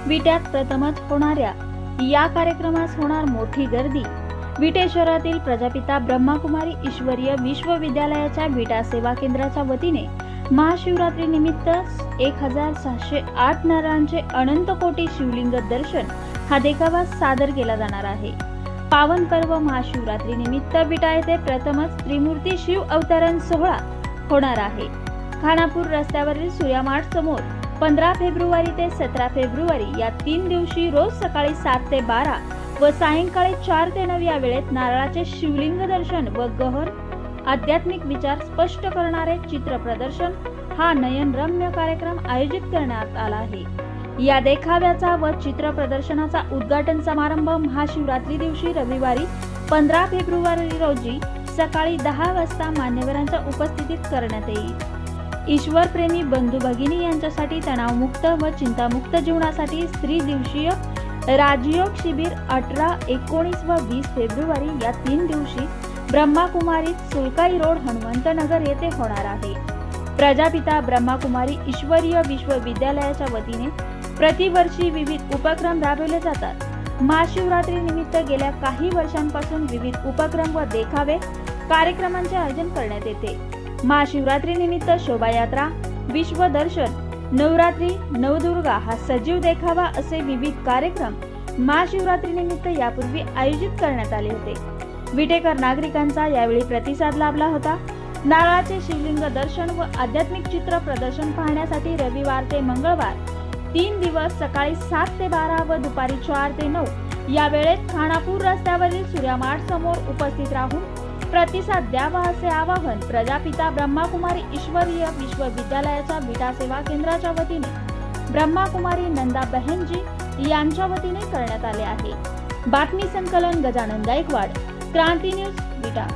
विट्यात प्रथमच होणाऱ्या या कार्यक्रमास होणार मोठी गर्दी। विटे शहरातील प्रजापिता ब्रह्माकुमारी ईश्वरीय विश्वविद्यालयाच्या विटा सेवा केंद्राच्या वतीने महाशिवरात्री निमित्त 1608 नारळांचे अनंत कोटी शिवलिंग दर्शन हा देखावा सादर केला जाणार आहे। पावन पर्व महाशिवरात्री निमित्त विटा येथे प्रथमच त्रिमूर्ती शिव अवतरण सोहळा होणार आहे। खानापूर रस्त्यावरील सूर्यमाठ समोर 15 फेब्रुवारी ते 17 फेब्रुवारी या 3 दिवशी रोज सकाळी 7 ते 12 व सायंकाळी 4 ते 9 या वेळेत नारळाचे शिवलिंग दर्शन व गहन आध्यात्मिक विचार स्पष्ट करणारे चित्र प्रदर्शन हा नयनरम्य कार्यक्रम आयोजित करण्यात आला आहे। या देखाव्याचा व चित्र प्रदर्शनाचा उद्घाटन समारंभ महाशिवरात्री दिवशी रविवारी 15 फेब्रुवारी रोजी सकाळी 10 वाजता मान्यवरांच्या उपस्थितीत करण्यात येईल। ईश्वर प्रेमी बंधू भगिनी यांच्यासाठी तणावमुक्त व चिंतामुक्त जीवनासाठी स्त्री दिवसीय राजयोग शिबिर 18, 19 व 20 फेब्रुवारी या 3 दिवशी ब्रह्माकुमारीत सुलकाई रोड हनुमंतनगर येथे होणार आहे। प्रजापिता ब्रह्माकुमारी ईश्वरीय विश्वविद्यालयाच्या वतीने प्रतिवर्षी विविध उपक्रम राबवले जातात। महाशिवरात्री निमित्त गेल्या काही वर्षांपासून विविध उपक्रम व देखावे कार्यक्रमांचे आयोजन करण्यात येते। महाशिवरात्री निमित्त शोभायात्रा, विश्वदर्शन, नवरात्री, नवदुर्गा हा सजीव देखावा असे विविध कार्यक्रम महाशिवरात्री निमित्त यापूर्वी आयोजित करण्यात आले होते। विटेकर नागरिकांचा यावेळी प्रतिसाद लाभला होता। नारळाचे शिवलिंग दर्शन व आध्यात्मिक चित्र प्रदर्शन पाहण्यासाठी रविवार ते मंगळवार 3 दिवस सकाळी 7 ते 12 व दुपारी 4 ते 9 या वेळेत खानापूर रस्त्यावरील सूर्यमाठ समोर उपस्थित राहून प्रतिसाद द्यावा असे आवाहन प्रजापिता ब्रह्माकुमारी ईश्वरीय विश्वविद्यालयाच्या विटा सेवा केंद्राच्या वतीने ब्रह्माकुमारी नंदा बहनजी यांच्या वतीने करण्यात आले आहे। बातमी संकलन गजानन गायकवाड, क्रांती न्यूज, विटा।